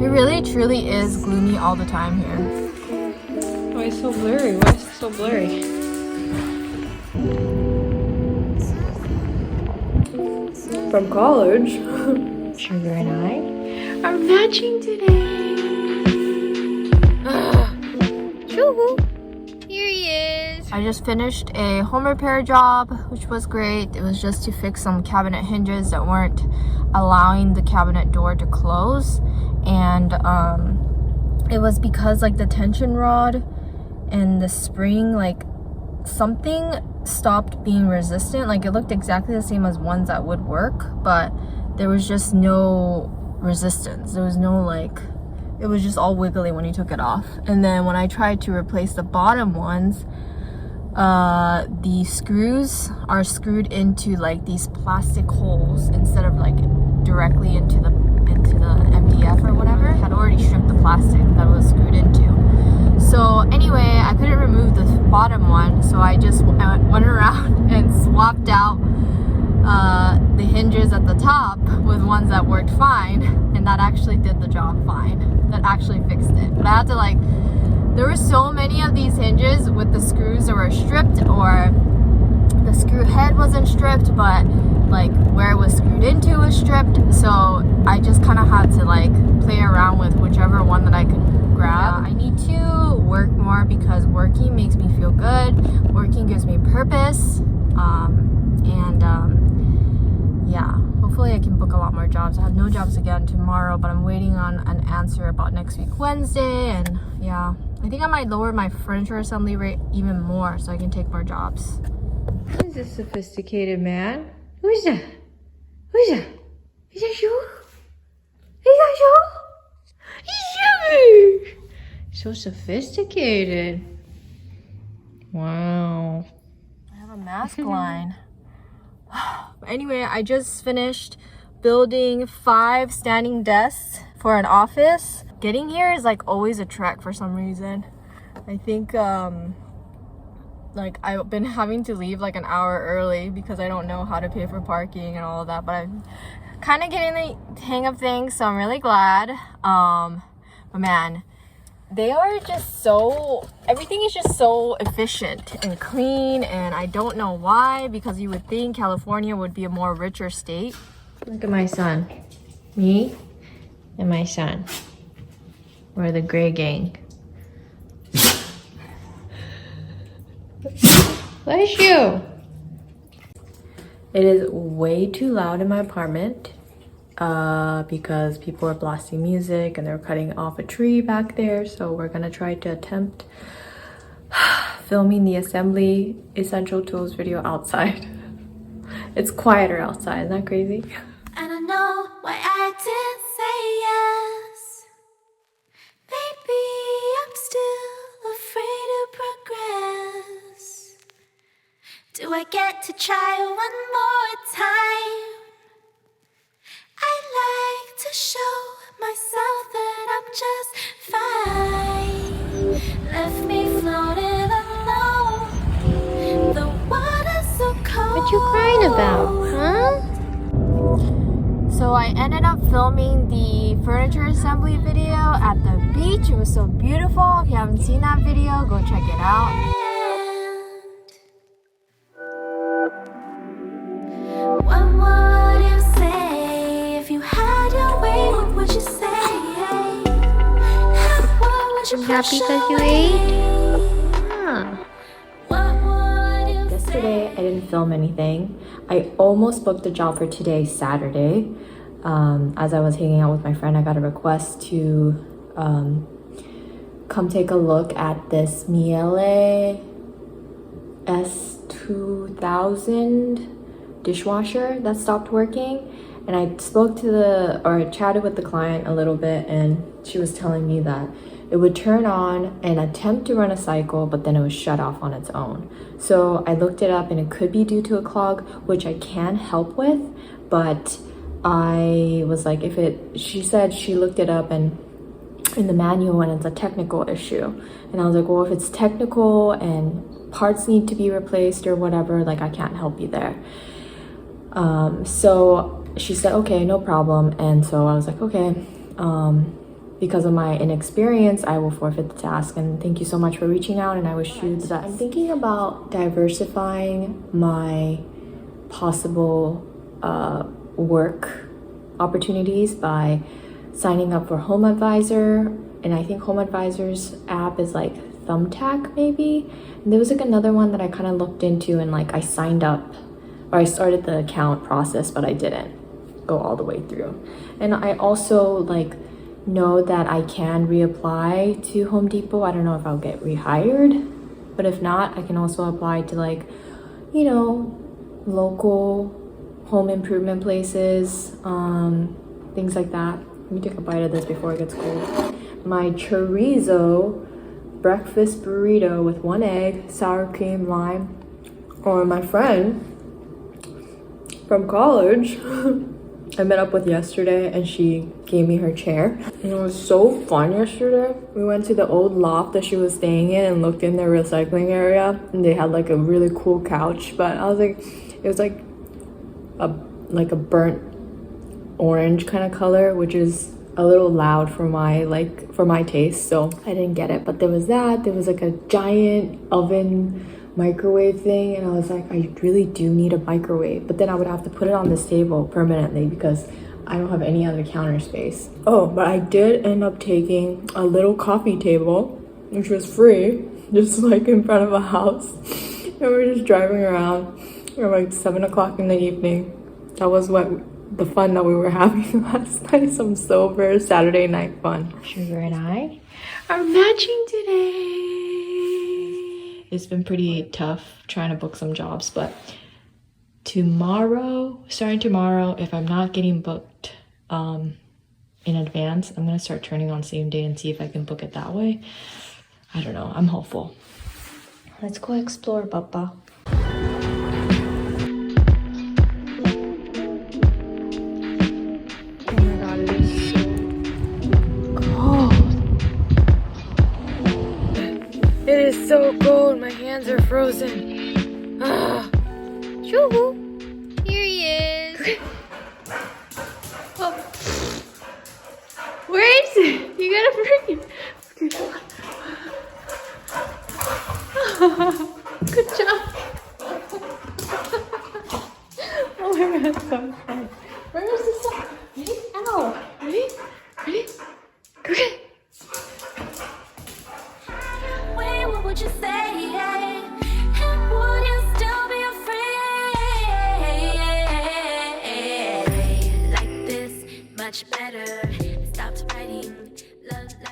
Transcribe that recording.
It really truly is gloomy all the time here. Why is it so blurry? Why is it so blurry? From college. Sugar and I are matching today. Here he is. I just finished a home repair job, which was great. It was just to fix some cabinet hinges that weren't allowing the cabinet door to close. And it was because like the tension rod and the spring, like something stopped being resistant. Like it looked exactly the same as ones that would work, but there was just no resistance. There was no like, it was just all wiggly when you took it off. And then when I tried to replace the bottom ones, the screws are screwed into like these plastic holes instead of like directly into the MDF or whatever. It had already stripped the plastic that it was screwed into. So anyway, I couldn't remove the bottom one, so I went around and swapped out the hinges at the top with ones that worked fine, and that actually did the job fine. That actually fixed it. But I had to like, there were so many of these hinges with the screws that were stripped, or the screw head wasn't stripped, but like where it was screwed into was stripped. So I just kind of had to like play around with whichever one that I could grab. I need to work more because working makes me feel good. Working gives me purpose. Yeah, hopefully I can book a lot more jobs. I have no jobs again tomorrow, but I'm waiting on an answer about next week Wednesday. And yeah, I think I might lower my furniture assembly rate even more so I can take more jobs. Who's this sophisticated man? Who's that? Who's that? Is that you? Is that you? It's you! So sophisticated. Wow. I have a mask line. Anyway, I just finished building 5 standing desks for an office. Getting here is like always a trek for some reason. I think like I've been having to leave like an hour early because I don't know how to pay for parking and all of that, but I'm kind of getting the hang of things, so I'm really glad. But man, they are just so, everything is just so efficient and clean, and I don't know why, because you would think California would be a more richer state. Look at my son. Me and my son. We're the gray gang. Bless you. It is way too loud in my apartment because people are blasting music and they're cutting off a tree back there. So we're gonna try to attempt filming the assembly essential tools video outside. It's quieter outside, isn't that crazy? And I know why I didn't say yes. Baby, I'm still afraid to progress. Do I get to try one more time? I like to show myself that I'm just fine. Left me floating alone. The water's so cold. What you crying about, huh? So I ended up filming the furniture assembly video at the beach. It was so beautiful. If you haven't seen that video, go check it out. What would you say if you had your way? What would you say? What would you Happy push because you away? ate? Huh. What would you Yesterday, I didn't film anything. I almost booked a job for today, Saturday. As I was hanging out with my friend, I got a request to come take a look at this Miele S2000 dishwasher that stopped working. And I chatted with the client a little bit, and she was telling me that it would turn on and attempt to run a cycle, but then it would shut off on its own. So I looked it up, and it could be due to a clog, which I can help with, but I was like, she said she looked it up and in the manual and it's a technical issue. And I was like, well, if it's technical and parts need to be replaced or whatever, like I can't help you there. So she said, okay, no problem. And so I was like, okay. because of my inexperience, I will forfeit the task. And thank you so much for reaching out, and I wish you the best. I'm thinking about diversifying my possible work opportunities by signing up for Home Advisor, and I think Home Advisor's app is like Thumbtack maybe. And there was like another one that I kind of looked into, and like I signed up, or I started the account process, but I didn't go all the way through. And I also like know that I can reapply to Home Depot. I don't know if I'll get rehired, but if not, I can also apply to like, you know, local home improvement places, things like that. Let me take a bite of this before it gets cold. My chorizo breakfast burrito with 1 egg, sour cream, lime. Or my friend from college I met up with yesterday, and she gave me her chair, and it was so fun yesterday. We went to the old loft that she was staying in and looked in their recycling area, and they had like a really cool couch, but I was like, it was like a burnt orange kind of color, which is a little loud for my taste, so I didn't get it. But there was that, there was like a giant oven microwave thing, and I was like, I really do need a microwave, but then I would have to put it on this table permanently because I don't have any other counter space. Oh, but I did end up taking a little coffee table, which was free, just like in front of a house, and we were just driving around at like 7 o'clock in the evening. That was what the fun that we were having last night, some sober Saturday night fun. Sugar and I are matching today. It's been pretty tough trying to book some jobs, but starting tomorrow, if I'm not getting booked in advance, I'm gonna start turning on same day and see if I can book it that way. I don't know, I'm hopeful. Let's go explore, Papa. It is so cold, my hands are frozen. Shoo-hoo. Here he is. Oh. Where is it? You gotta bring it. Good job. Oh my god, so fun. Where is the sun? Ready? Ow. Ready? Ready? Okay. Wait, what would you say? And would you still be afraid? Like this, much better. Stopped writing love.